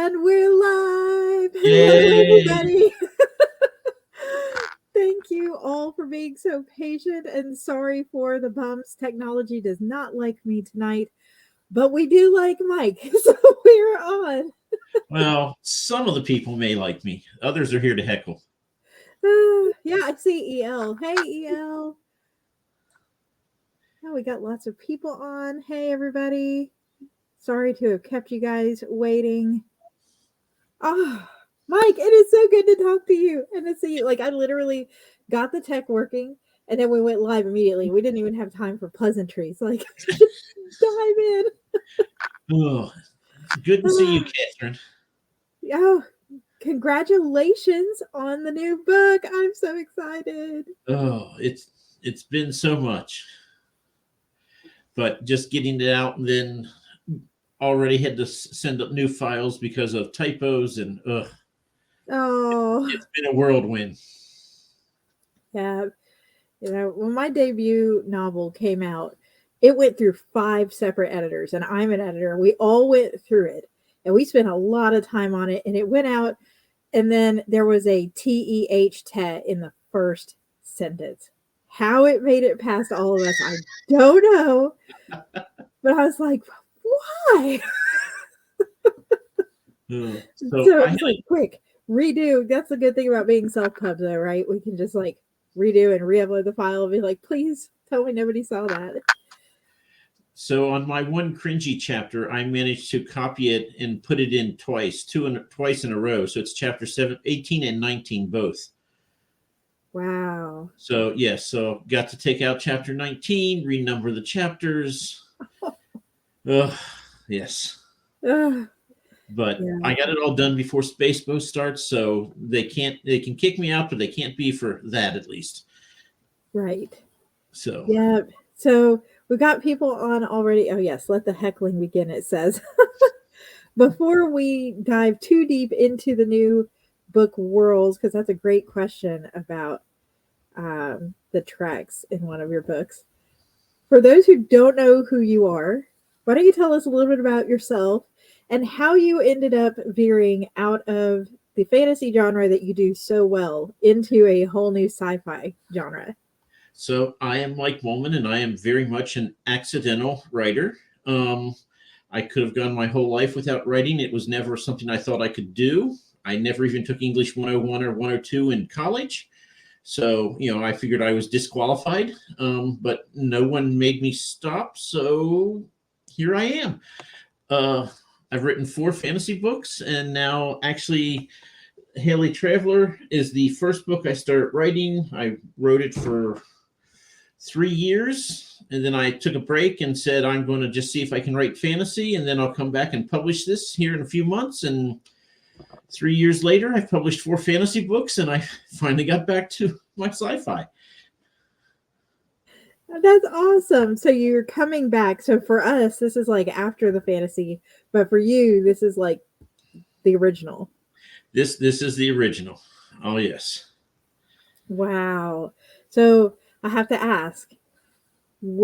And we're live. Hello, Yay! everybody. Thank you all for being so patient and sorry for the bumps. Technology does not like me tonight, but we do like Mike, so we're on. Well, some of the people may like me. Others are here to heckle. Yeah, I see EL. Hey, EL. Oh, we got lots of people on. Hey, everybody. Sorry to have kept you guys waiting. Oh, Mike, it is so good to talk to you and to see you. Like, I literally got the tech working and then we went live immediately. We didn't even have time for pleasantries. Like, just dive in. Oh, good to see you, Katherine. Oh, congratulations on the new book. I'm so excited. Oh, it's been so much, but just getting it out and then already had to send up new files because of typos and Oh, it's been a whirlwind. yeah. When my debut novel came out, it went through 5 separate editors, and I'm an editor. We all went through it, and we spent a lot of time on it, and it went out, and then there was a TEH in the first sentence. How it made it past all of us, I don't know. But I was like, why? So I it's like, quick, redo. That's the good thing about being self-pub, though, right? We can just like redo and re-upload the file and be like, please tell me nobody saw that. So on my one cringy chapter, I managed to copy it and put it in twice in a row. So it's chapter 18 and 19 both. Wow. So yes, so got to take out chapter 19, renumber the chapters. Yes. But Yeah. I got it all done before SPFBO starts, so they can kick me out, but they can't be for that at least. Right. So yeah. So we got people on already. Oh yes, let the heckling begin, it says. Before we dive too deep into the new book worlds, because that's a great question about the treks in one of your books. For those who don't know who you are, why don't you tell us a little bit about yourself and how you ended up veering out of the fantasy genre that you do so well into a whole new sci-fi genre? So I am like Mollman, and I am very much an accidental writer. I could have gone my whole life without writing. It was never something I thought I could do. I never even took English 101 or 102 in college. So, I figured I was disqualified, but no one made me stop. So here I am. I've written 4 fantasy books, and now actually Halley Traveler is the first book I started writing. I wrote it for 3 years, and then I took a break and said, I'm going to just see if I can write fantasy, and then I'll come back and publish this here in a few months. And 3 years later, I've published 4 fantasy books, and I finally got back to my sci-fi. That's awesome. So you're coming back. So for us, this is like after the fantasy, but for you, this is like the original. This is the original. Oh, yes. Wow. So I have to ask,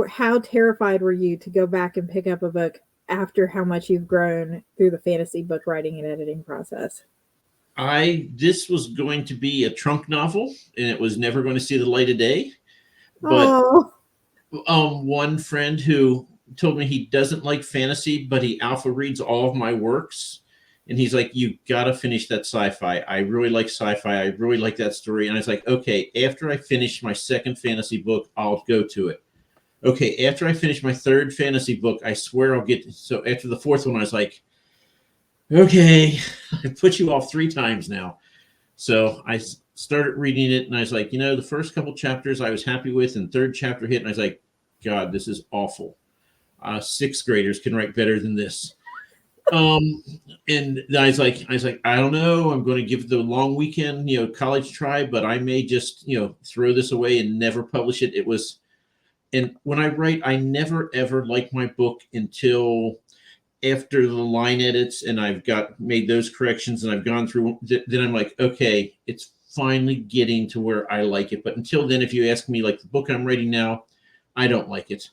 how terrified were you to go back and pick up a book after how much you've grown through the fantasy book writing and editing process? This was going to be a trunk novel, and it was never going to see the light of day. But Oh, one friend who told me he doesn't like fantasy, but he alpha reads all of my works. And he's like, you got to finish that sci-fi. I really like sci-fi. I really like that story. And I was like, okay, after I finish my second fantasy book, I'll go to it. Okay, after I finish my third fantasy book, I swear I'll get. So after the fourth one, I was like, okay, I put you off 3 times now. So I started reading it, and I was like, the first couple chapters I was happy with, and third chapter hit, and I was like, God, this is awful. 6th graders can write better than this. And I was like, I don't know. I'm going to give it the long weekend, college try, but I may just, throw this away and never publish it. It was, and when I write, I never ever like my book until after the line edits and I've made those corrections and I've gone through. Then I'm like, okay, it's finally getting to where I like it. But until then, if you ask me, like the book I'm writing now, I don't like it.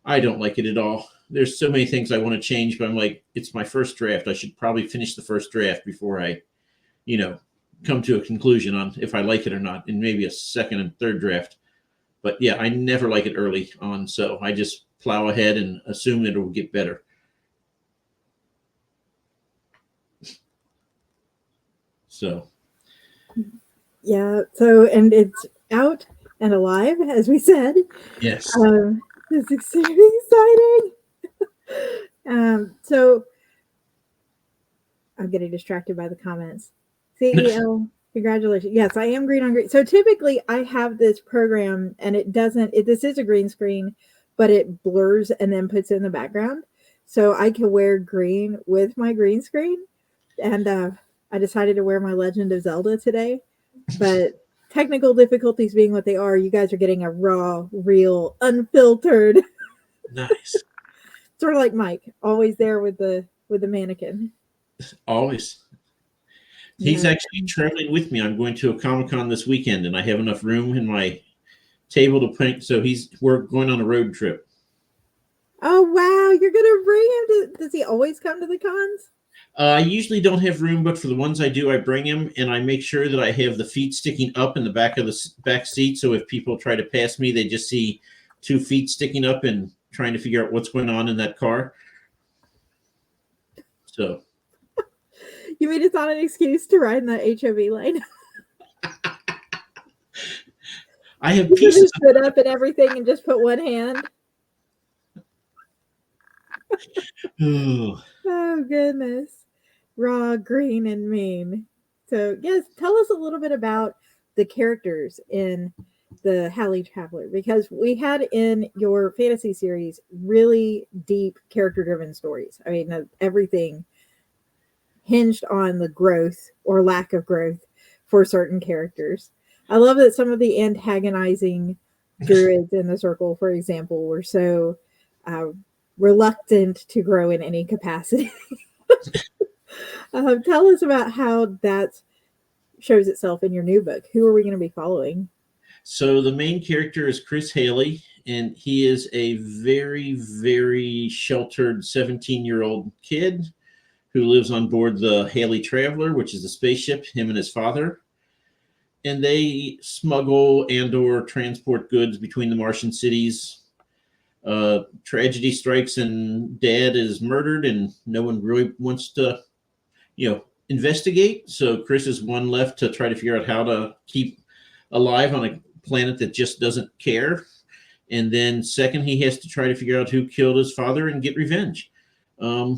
I don't like it at all. there's so many things I want to change, but I'm like, it's my first draft. I should probably finish the first draft before I, come to a conclusion on if I like it or not, and maybe a second and third draft. But yeah, I never like it early on, so I just plow ahead and assume that it will get better. So Yeah. So, and it's out and alive, as we said. yes, It's extremely exciting. So I'm getting distracted by the comments. CEO, congratulations. Yes, I am green on green. So typically I have this program and it doesn't, this is a green screen, but it blurs and then puts it in the background. So I can wear green with my green screen. And I decided to wear my Legend of Zelda today. But technical difficulties being what they are, you guys are getting a raw, real, unfiltered, nice. sort of like Mike, always there with the mannequin. Always. He's No. actually traveling with me. I'm going to a Comic-Con this weekend, and I have enough room in my table to paint. So we're going on a road trip. Oh wow, you're gonna bring him to? Does he always come to the cons? I usually don't have room, but for the ones I do, I bring him, and I make sure that I have the feet sticking up in the back of the back seat. So if people try to pass me, they just see 2 feet sticking up and trying to figure out what's going on in that car. So You mean it's not an excuse to ride in the HOV lane? I have You can pieces. just sit up and everything and just put one hand. Oh, Oh goodness, raw, green, and mean. So yes, tell us a little bit about the characters in the Halley Traveler, because we had in your fantasy series really deep character-driven stories. I mean, everything hinged on the growth or lack of growth for certain characters. I love that some of the antagonizing druids in the circle, for example, were so uh, reluctant to grow in any capacity. Tell us about how that shows itself in your new book. Who are we going to be following? so the main character is Chris Haley, and he is a very, very sheltered 17-year-old kid who lives on board the Halley Traveler, which is a spaceship, him and his father. And they smuggle and/or transport goods between the Martian cities. Tragedy strikes, and Dad is murdered, and no one really wants to, investigate. So Chris is one left to try to figure out how to keep alive on a planet that just doesn't care. And then second, he has to try to figure out who killed his father and get revenge. Um,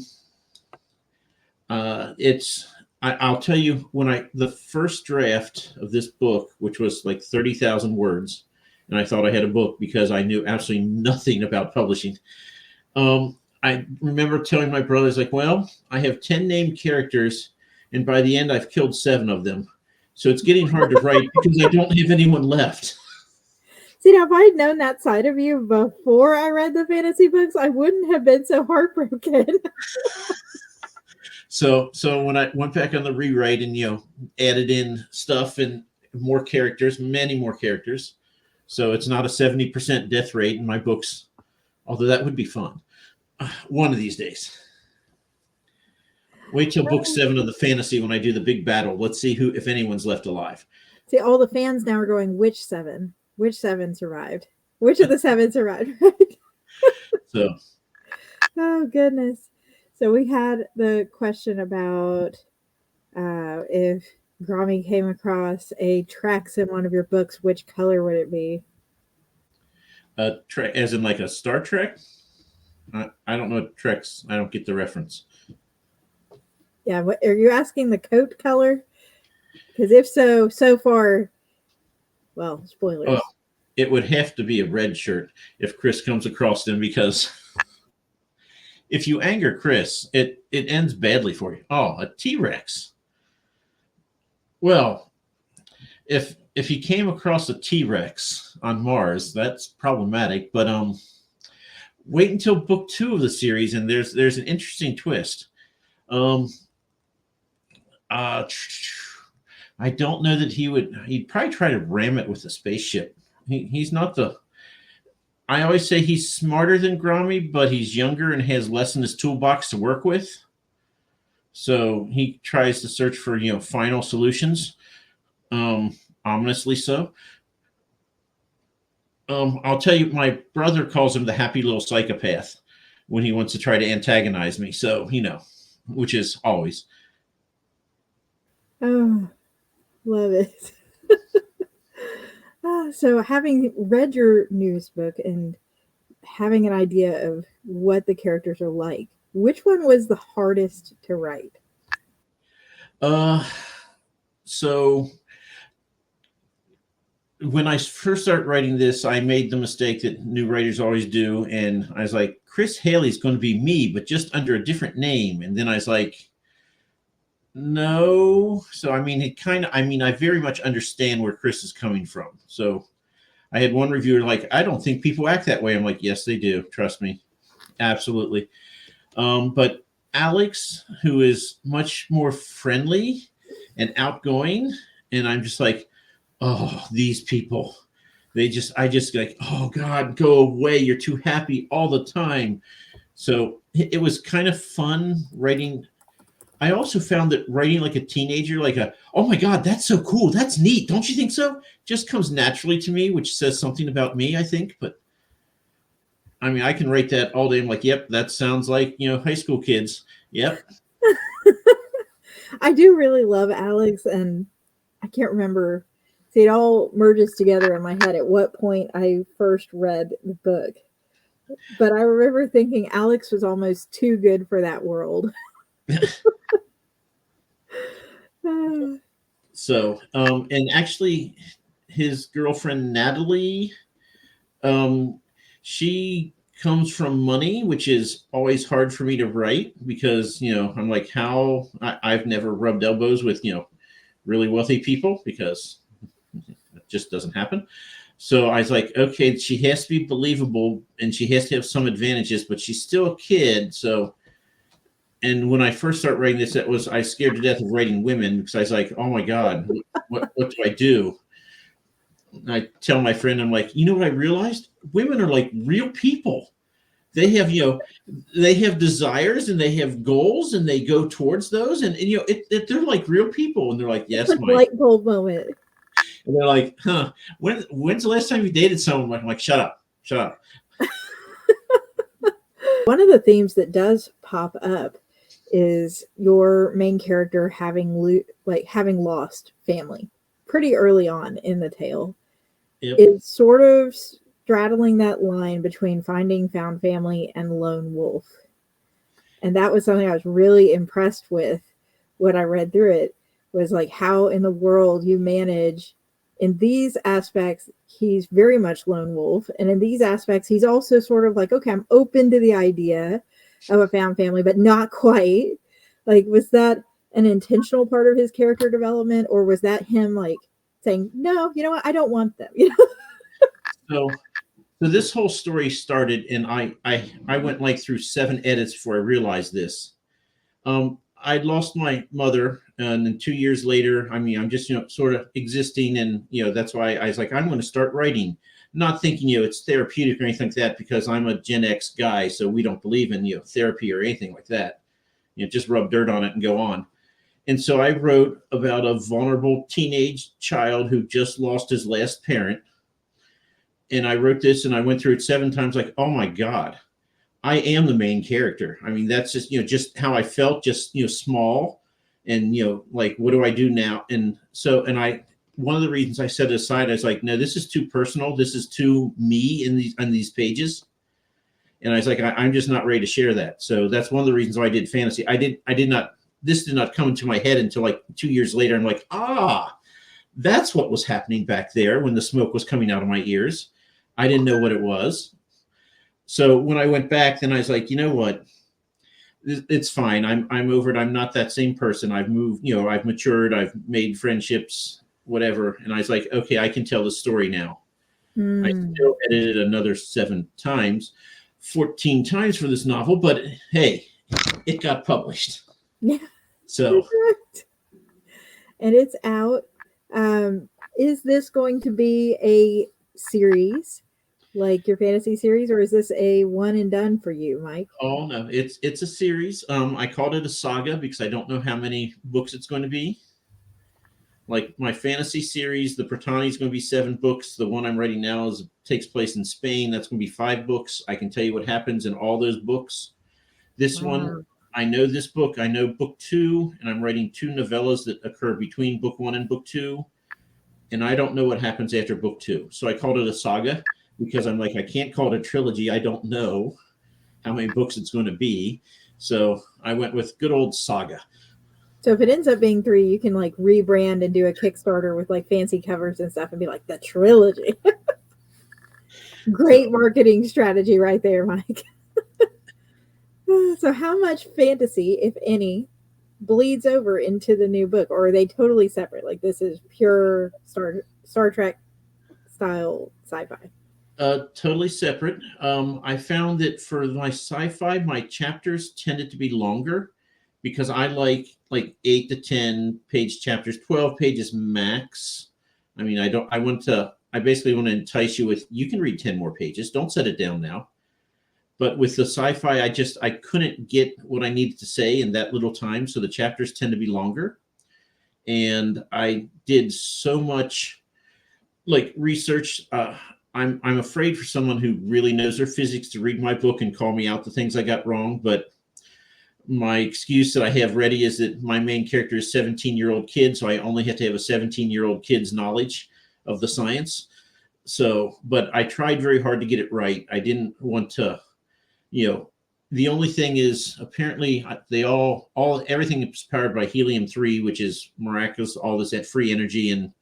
I'll tell you, when the first draft of this book, which was like 30,000 words, and I thought I had a book because I knew absolutely nothing about publishing. I remember telling my brothers, like, well, I have 10 named characters, and by the end, I've killed 7 of them. So it's getting hard to write because I don't have anyone left. See, now if I had known that side of you before I read the fantasy books, I wouldn't have been so heartbroken. So when I went back on the rewrite and added in stuff and more characters, many more characters, so it's not a 70% death rate in my books, although that would be fun one of these days. Wait till book 7 of the fantasy when I do the big battle. Let's see if anyone's left alive. See, all the fans now are going, which 7? Which 7 survived? Which of the 7 survived? Right? So, oh goodness. So we had the question about if Grommy came across a Trax in one of your books, which color would it be? as in like a Star Trek? I don't know Treks. I don't get the reference. Yeah, what are you asking, the coat color? Because if so, so far, well, spoilers. Oh, it would have to be a red shirt if Chris comes across them, because if you anger Chris, it ends badly for you. Oh, a T-Rex. Well, if he came across a T-Rex on Mars, that's problematic. But wait until book 2 of the series, and there's an interesting twist. I don't know that he'd probably try to ram it with a spaceship. He's not the. I always say he's smarter than Grommy, but he's younger and has less in his toolbox to work with. So he tries to search for final solutions. Ominously so. I'll tell you, my brother calls him the happy little psychopath when he wants to try to antagonize me. So which is always. Oh, love it. So having read your news book and having an idea of what the characters are like, which one was the hardest to write? Uh, so when I first started writing this, I made the mistake that new writers always do, and I was like, Chris Haley's going to be me, but just under a different name. And then I was like, no. So I very much understand where Chris is coming from. So I had one reviewer like, I don't think people act that way. I'm like, yes, they do. Trust me, absolutely. But Alex, who is much more friendly and outgoing, and I'm just like, oh, these people. I just like, oh God, go away. You're too happy all the time. So it was kind of fun writing. I also found that writing like a teenager, oh my God, that's so cool. That's neat. Don't you think so? Just comes naturally to me, which says something about me, I think. But I can write that all day. I'm like, yep, that sounds like, high school kids. Yep. I do really love Alex, and I can't remember. See, it all merges together in my head at what point I first read the book. But I remember thinking Alex was almost too good for that world. So, and actually, his girlfriend, Natalie, she comes from money, which is always hard for me to write because, I'm like, I've never rubbed elbows with, really wealthy people because it just doesn't happen. So I was like, okay, she has to be believable and she has to have some advantages, but she's still a kid. So, and when I first started writing this, I was scared to death of writing women because I was like, oh my God, what do I do? I tell my friend, I'm like, you know what I realized? Women are like real people. They have, they have desires and they have goals and they go towards those. And they're like real people. And they're like, It's yes, like Mike. light bulb moment. And they're like, huh, when's the last time you dated someone? I'm like, shut up. One of the themes that does pop up is your main character having lost family pretty early on in the tale. Yep. It's sort of straddling that line between finding found family and lone wolf. And that was something I was really impressed with when I read through it, was like how in the world you manage in these aspects he's very much lone wolf, and in these aspects he's also sort of like, okay, I'm open to the idea of a found family, but not quite. Like, was that an intentional part of his character development, or was that him like saying, no, you know what, I don't want them, So this whole story started, and I went like through 7 edits before I realized this. I'd lost my mother, and then 2 years later, I'm just sort of existing, and that's why I was like, I'm going to start writing, not thinking it's therapeutic or anything like that, because I'm a Gen X guy, so we don't believe in therapy or anything like that. Just rub dirt on it and go on. And so I wrote about a vulnerable teenage child who just lost his last parent. And I wrote this and I went through it 7 times, like, oh my God, I am the main character. That's just how I felt, just, small and, like, what do I do now? And so, one of the reasons I set it aside, I was like, no, this is too personal. This is too me on these pages. And I was like, I'm just not ready to share that. So that's one of the reasons why I did fantasy. This did not come into my head until like 2 years later. I'm like, that's what was happening back there when the smoke was coming out of my ears. I didn't know what it was. So when I went back, then I was like, you know what? It's fine. I'm over it. I'm not that same person. I've moved, I've matured. I've made friendships, whatever. And I was like, okay, I can tell the story now. I still edited another 7 times, 14 times for this novel, but hey, it got published. Yeah. So, and it's out. Is this going to be a series? like your fantasy series, or is this a one and done for you, Mike? Oh no, it's a series. I called it a saga because I don't know how many books it's going to be. Like my fantasy series, the Britannia is going to be 7 books. The one I'm writing now takes place in Spain. That's going to be 5 books. I can tell you what happens in all those books. This one, Wow. I know this book. I know book 2, and I'm writing 2 novellas that occur between book 1 and book 2. And I don't know what happens after book 2. So I called it a saga because I'm like, I can't call it a trilogy. I don't know how many books it's going to be. So I went with good old saga. So if it ends up being 3, you can like rebrand and do a Kickstarter with like fancy covers and stuff and be like the trilogy. Great So marketing strategy right there, Mike. So how much fantasy, if any, bleeds over into the new book, or are they totally separate? Like this is pure Star Trek style sci-fi. totally separate. I found that for my sci-fi, my chapters tended to be longer because I like 8 to 10 page chapters, 12 pages max. I mean, I don't. I want to. I basically want to entice you with you can read 10 more pages. Don't set it down now. But with the sci-fi, I couldn't get what I needed to say in that little time, so the chapters tend to be longer. And I did so much like research. I'm afraid for someone who really knows their physics to read my book and call me out the things I got wrong. But my excuse that I have ready is that my main character is 17-year-old kid, so I only have to have a 17-year-old kid's knowledge of the science. So, but I tried very hard to get it right. I didn't want to, you know, the only thing is apparently they all everything is powered by helium-3, which is miraculous. All this at free energy, and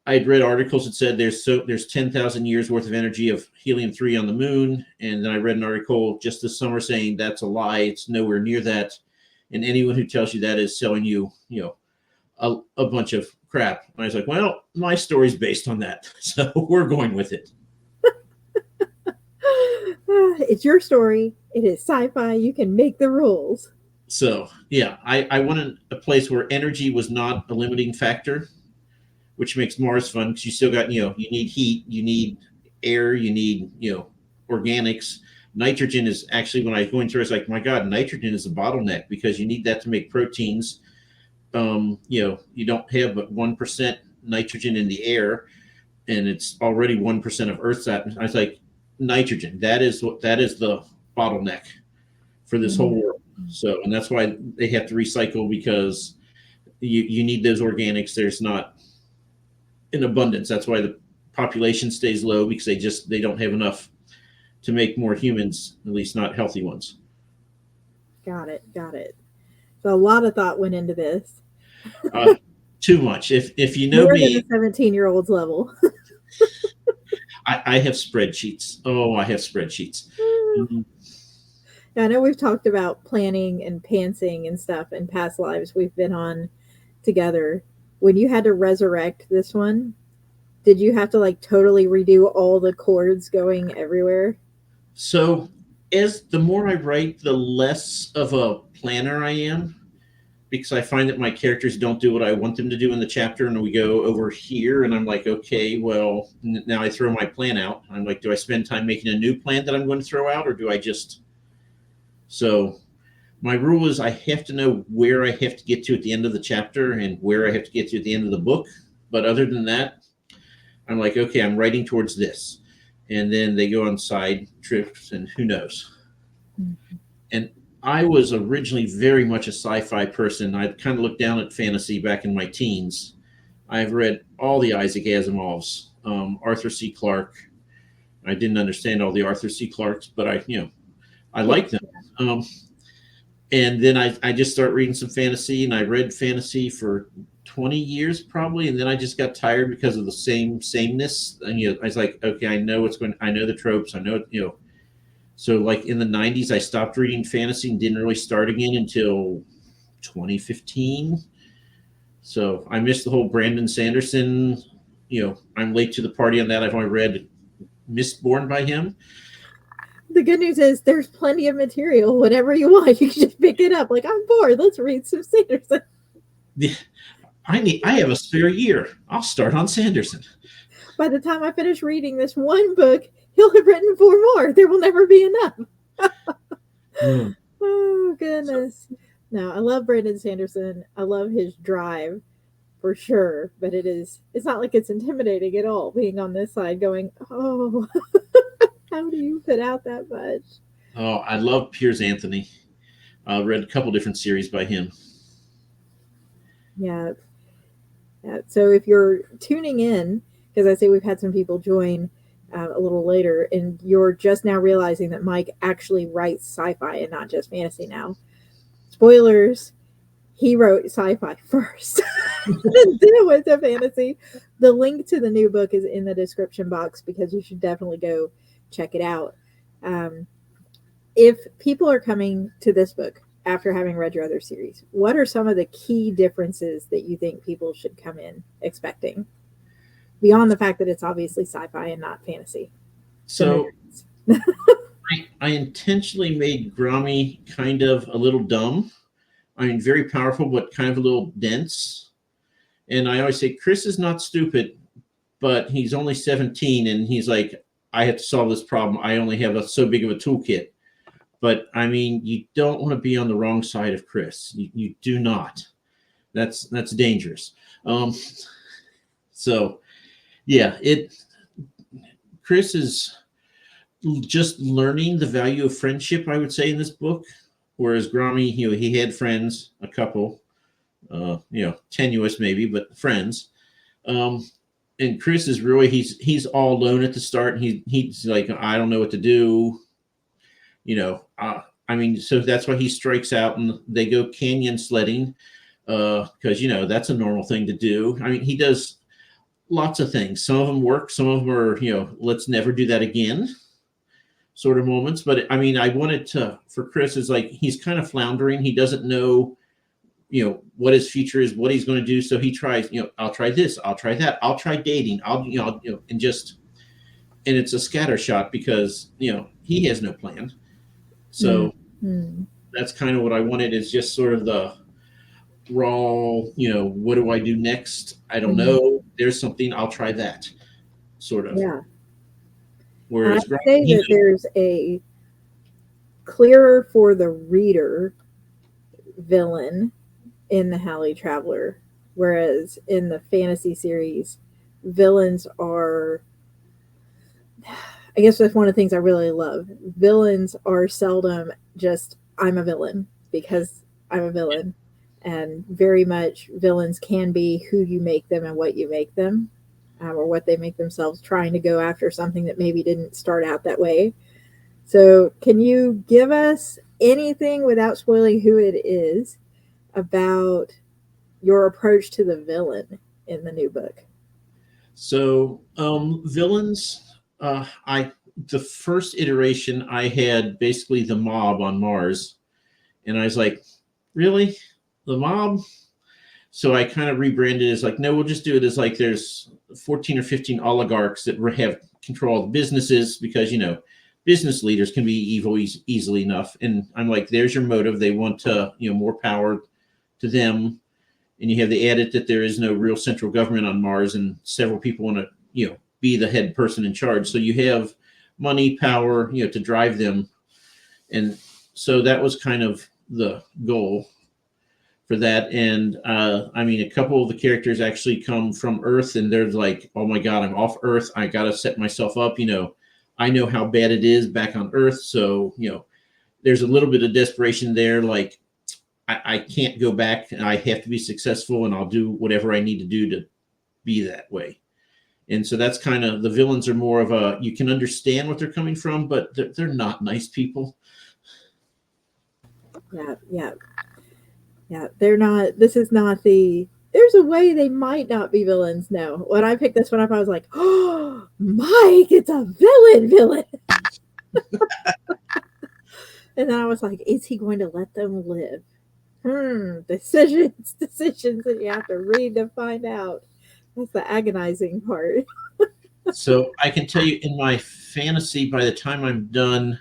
I had read articles that said there's 10,000 years worth of energy of helium-3 on the moon, and then I read an article just this summer saying that's a lie. It's nowhere near that, and anyone who tells you that is selling you, a bunch of crap. And I was like, well, my story's based on that, so we're going with it. It's your story. It is sci-fi. You can make the rules. So yeah, I wanted a place where energy was not a limiting factor, which makes Mars fun because you still got, you need heat, you need air, you need, organics. Nitrogen is actually, when I was going through, it's like, my God, nitrogen is a bottleneck because you need that to make proteins. You don't have but 1% nitrogen in the air, and it's already 1% of Earth's atmosphere. I was like, nitrogen, that is the bottleneck for this whole Mhm. world. So, and that's why they have to recycle because you need those organics. There's not in abundance. That's why the population stays low because they don't have enough to make more humans, at least not healthy ones. Got it. Got it. So a lot of thought went into this. Uh, Too much. If you know More than a me, 17-year-old's level. I have spreadsheets. Oh, I have spreadsheets. Mhm. I know we've talked about planning and pantsing and stuff in past lives we've been on together. When you had to resurrect this one, did you have to like totally redo all the chords going everywhere? So as the more I write, the less of a planner I am because I find that my characters don't do what I want them to do in the chapter, and we go over here, and I'm like, okay, well, now I throw my plan out. I'm like, do I spend time making a new plan that I'm going to throw out, or do I just? So my rule is I have to know where I have to get to at the end of the chapter and where I have to get to at the end of the book. But other than that, I'm like, okay, I'm writing towards this, and then they go on side trips, and who knows. And I was originally very much a sci-fi person. I kind of looked down at fantasy back in my teens. I've read all the Isaac Asimovs, Arthur C. Clarke. I didn't understand all the Arthur C. Clarkes, but I Yeah. liked them. Um, and then I just start reading some fantasy, and I read fantasy for 20 years probably, and then I just got tired because of the sameness. And I was like, okay, I know the tropes, I know. So like in the 90s, I stopped reading fantasy and didn't really start again until 2015. So I missed the whole Brandon Sanderson. I'm late to the party on that. I've only read Mistborn by him. The good news is there's plenty of material. Whenever you want, you can just pick it up. Like, I'm bored. Let's read some Sanderson. I have a spare year. I'll start on Sanderson. By the time I finish reading this one book, He'll have written 4 more. There will never be enough. Mm. Oh, So, goodness. No, I love Brandon Sanderson. I love his drive for sure, but it's not like it's intimidating at all being on this side going, oh, how do you put out that much? oh, I love Piers Anthony. I read a couple different series by him. Yeah. Yeah. So if you're tuning in, because I say we've had some people join a little later, and you're just now realizing that Mike actually writes sci-fi and not just fantasy now. Spoilers, he wrote sci-fi first. Then it went to fantasy. The link to the new book is in the description box because you should definitely go check it out. Um, if people are coming to this book after having read your other series, what are some of the key differences that you think people should come in expecting beyond the fact that it's obviously sci-fi and not fantasy? So I intentionally made Grommy kind of a little dumb. I mean, very powerful, but kind of a little dense. And I always say, Chris is not stupid, but he's only 17. And he's like, I have to solve this problem. I only have so big of a toolkit. But I mean, you don't want to be on the wrong side of Chris. You do not. That's dangerous. So yeah, Chris is just learning the value of friendship, I would say, in this book. Whereas Grommy, he had friends, a couple, tenuous maybe, but friends. And Chris is really he's all alone at the start. And he's like, I don't know what to do. I mean, so that's why he strikes out and they go canyon sledding because that's a normal thing to do. I mean, he does lots of things. Some of them work. Some of them are let's never do that again sort of moments. But I mean, I wanted for Chris is like he's kind of floundering. He doesn't know what his future is, what he's going to do. So he tries. I'll try this. I'll try that. I'll try dating. And it's a scatter shot because he has no plan. So that's kind of what I wanted is just sort of the raw, what do I do next? I don't know. There's something, I'll try that sort of. Yeah. Whereas I'd say that there's a clearer for the reader villain in the Halley Traveler, whereas in the fantasy series, villains are, I guess that's one of the things I really love. Villains are seldom just, I'm a villain because I'm a villain. And very much villains can be who you make them and what you make them, or what they make themselves trying to go after something that maybe didn't start out that way. So, can you give us anything without spoiling who it is about your approach to the villain in the new book? So, villains, the first iteration, I had basically the mob on Mars, and I was like, really? The mob? So I kind of rebranded it as like, no, we'll just do it as like there's 14 or 15 oligarchs that have control of businesses because, business leaders can be evil easily enough. And I'm like, there's your motive. They want to, more power to them. And you have the added that there is no real central government on Mars and several people want to, be the head person in charge. So you have money, power, to drive them. And so that was kind of the goal for that. And I mean, a couple of the characters actually come from Earth and they're like, oh my God, I'm off Earth. I got to set myself up. I know how bad it is back on Earth. So, there's a little bit of desperation there. Like, I can't go back and I have to be successful and I'll do whatever I need to do to be that way. And so that's kind of the villains are more of you can understand what they're coming from, but they're not nice people. Yeah. They're not, this is not there's a way they might not be villains. No. When I picked this one up, I was like, oh, Mike, it's a villain. And then I was like, is he going to let them live? Decisions that you have to read to find out. That's the agonizing part. So I can tell you in my fantasy, by the time I'm done,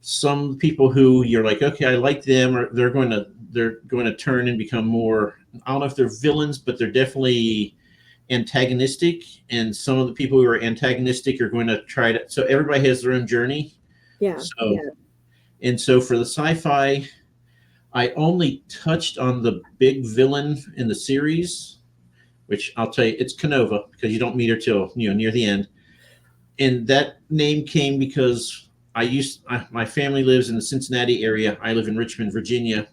some people who you're like, okay, I like them, or they're going to turn and become more. I don't know if they're villains, but they're definitely antagonistic, and some of the people who are antagonistic are going to try to. So everybody has their own journey. Yeah. So Yeah. and so for the sci-fi, I only touched on the big villain in the series, which I'll tell you, it's Canova because you don't meet her till near the end. And that name came because my family lives in the Cincinnati area. I live in Richmond, Virginia,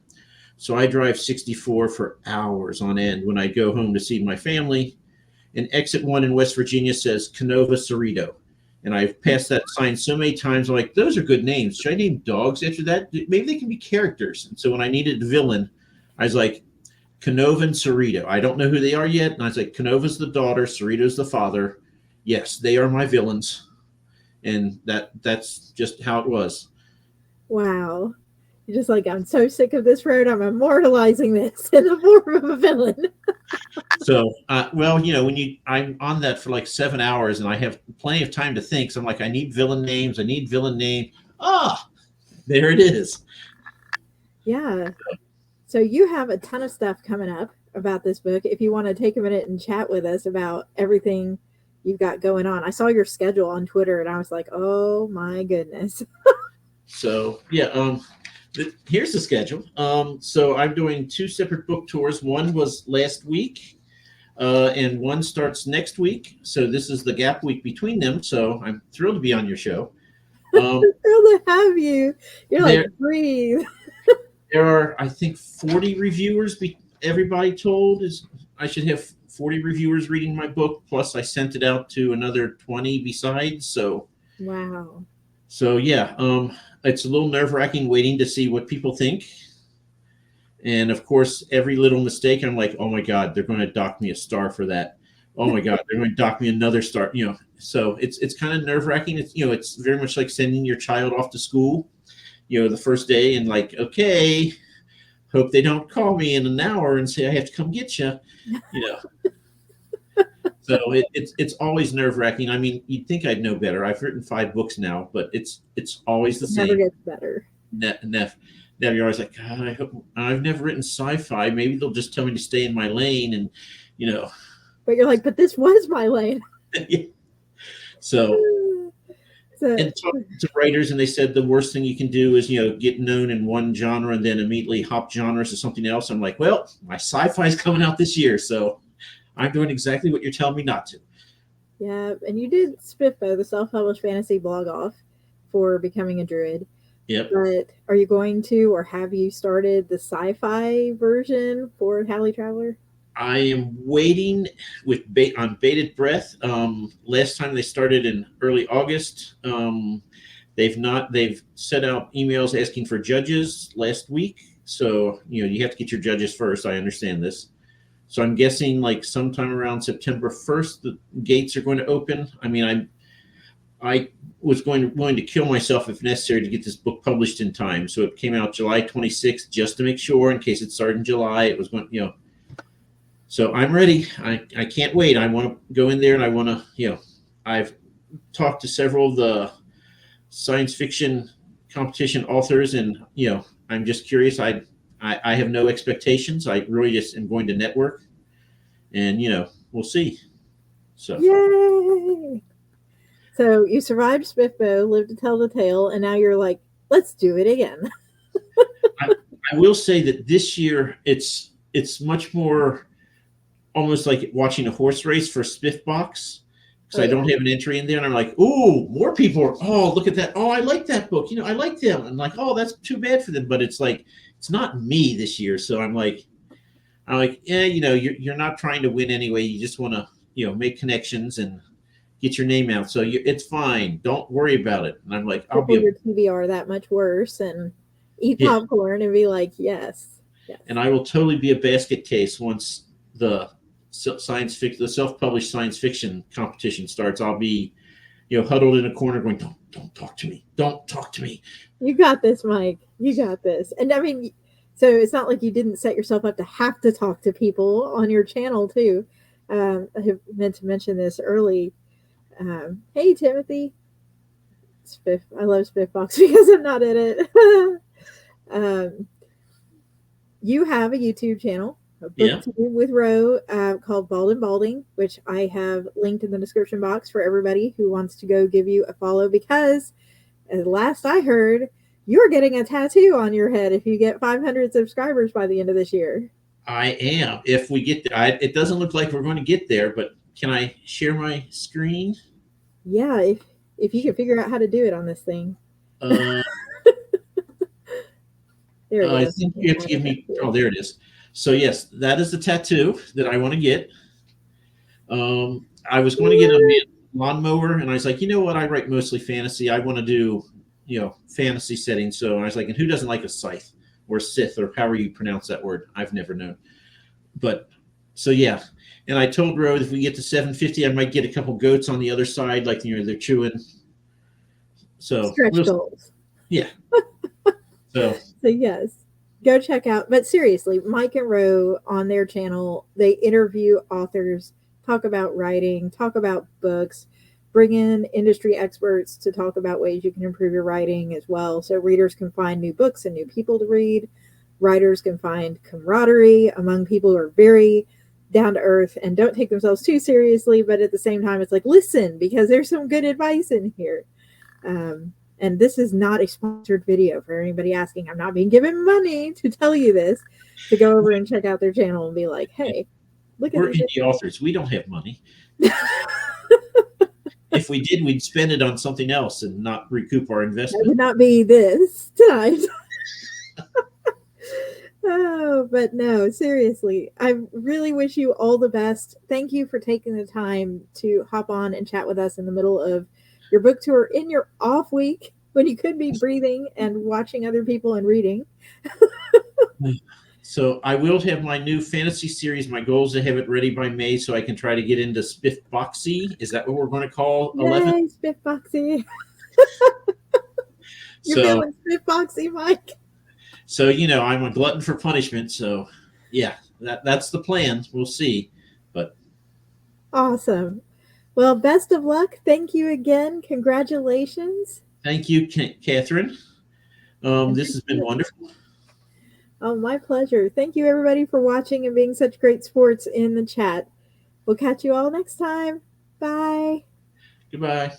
so I drive 64 for hours on end when I go home to see my family. And exit one in West Virginia says Canova Cerrito. And I've passed that sign so many times. I'm like, those are good names. Should I name dogs after that? Maybe they can be characters. And so when I needed a villain, I was like, Canova and Cerrito. I don't know who they are yet. And I was like, Canova's the daughter, Cerrito's the father. Yes, they are my villains. And that's just how it was. Wow. You're just like, I'm so sick of this road. I'm immortalizing this in the form of a villain. So, well, I'm on that for like 7 hours, and I have plenty of time to think. So I'm like, I need villain names. I need villain name. Ah, there it is. Yeah. So you have a ton of stuff coming up about this book. If you want to take a minute and chat with us about everything you've got going on. I saw your schedule on Twitter and I was like, oh my goodness. So yeah, here's the schedule. So I'm doing 2 separate book tours. One was last week, and one starts next week. So this is the gap week between them. So I'm thrilled to be on your show. Um, Thrilled to have you. You're like, there, breathe. there are, I think, 40 reviewers. Everybody told is I should have 40 reviewers reading my book. Plus, I sent it out to another 20 besides. Wow. So yeah, it's a little nerve wracking waiting to see what people think. And of course, every little mistake, I'm like, oh my God, they're going to dock me a star for that. Oh my God, they're going to dock me another star. So it's kind of nerve wracking. It's very much like sending your child off to school. The first day, and like, okay, hope they don't call me in an hour and say I have to come get you. You know. So it's always nerve wracking. I mean, you'd think I'd know better. I've written 5 books now, but it's always the It never same. gets better. Nev, you're always like, God, I've never written sci-fi. Maybe they'll just tell me to stay in my lane, and you know. But you're like, but this was my lane. So, So, and talking to writers, and they said the worst thing you can do is get known in one genre and then immediately hop genres to something else. I'm like, well, my sci-fi is coming out this year, so I'm doing exactly what you're telling me not to. yeah, and you did SPFBO, the self-published fantasy blog off for becoming a druid. Yep. But are you going to, or have you started the sci-fi version for Halley Traveler? I am waiting with on bated breath. Last time they started in early August. They've sent out emails asking for judges last week. So you have to get your judges first. I understand this. So I'm guessing like sometime around September 1st, the gates are going to open. I mean, I was willing to kill myself if necessary to get this book published in time. So it came out July 26th just to make sure in case it started in July. It was going, So I'm ready. I can't wait. I want to go in there and I want to, I've talked to several of the science fiction competition authors, and, I'm just curious. I have no expectations. I really just am going to network, and, we'll see. So, Yay! So you survived SPFBO, lived to tell the tale, and now you're like, let's do it again. I will say that this year it's much more almost like watching a horse race for SPFBox, because I don't have an entry in there, and I'm like, oh, more people are, oh, look at that, oh, I like that book, I like them, and like, oh, that's too bad for them, but it's like it's not me this year, so I'm like, yeah, you're not trying to win anyway, you just want to make connections and get your name out, so it's fine, don't worry about it, and I'm like, I'll be your TBR that much worse and eat popcorn and be like, yes. And I will totally be a basket case once the self-published science fiction competition starts. I'll be, huddled in a corner going, don't talk to me. Don't talk to me. You got this, Mike. You got this. And I mean, so it's not like you didn't set yourself up to have to talk to people on your channel too. I have meant to mention this early. Hey, Timothy. I love SPFBox because I'm not in it. You have a YouTube channel. a Yeah. Booktube with Ro called Bald&Balding, which I have linked in the description box for everybody who wants to go give you a follow because, as last I heard, you're getting a tattoo on your head if you get 500 subscribers by the end of this year. I am. If we get there, it doesn't look like we're going to get there, but can I share my screen? Yeah, if you can figure out how to do it on this thing. Uh, There we I go. think you have to give me. Oh, there it is. So yes, that is the tattoo that I want to get. I was going to get a lawnmower, and I was like, you know what? I write mostly fantasy. I want to do, fantasy settings. So I was like, and who doesn't like a scythe or Sith or however you pronounce that word? I've never known. But so yeah, and I told Rode if we get to 750, I might get a couple goats on the other side, like they're chewing. So Stretch goals. Yeah. So yes, go check out. But seriously, Mike and Ro on their channel, they interview authors, talk about writing, talk about books, bring in industry experts to talk about ways you can improve your writing as well. So readers can find new books and new people to read. Writers can find camaraderie among people who are very down to earth and don't take themselves too seriously, but at the same time, it's like, listen, because there's some good advice in here. And this is not a sponsored video for anybody asking. I'm not being given money to tell you this, to go over and check out their channel and be like, hey, look at we're this. indie authors. We don't have money. If we did, we'd spend it on something else and not recoup our investment. That would not be this tonight. Oh, but no, seriously, I really wish you all the best. Thank you for taking the time to hop on and chat with us in the middle of your book tour in your off week when you could be breathing and watching other people and reading. So I will have my new fantasy series. My goal is to have it ready by May so I can try to get into SPFBO. Is that what we're going to call 11? Yay, SPFBO. You're So, feeling SPFBO, Mike. So, I'm a glutton for punishment. So, yeah, that's the plan. We'll see. But awesome. Well, best of luck. Thank you again. Congratulations. Thank you, Katherine. This has been wonderful. Oh, my pleasure. Thank you, everybody, for watching and being such great sports in the chat. We'll catch you all next time. Bye. Goodbye.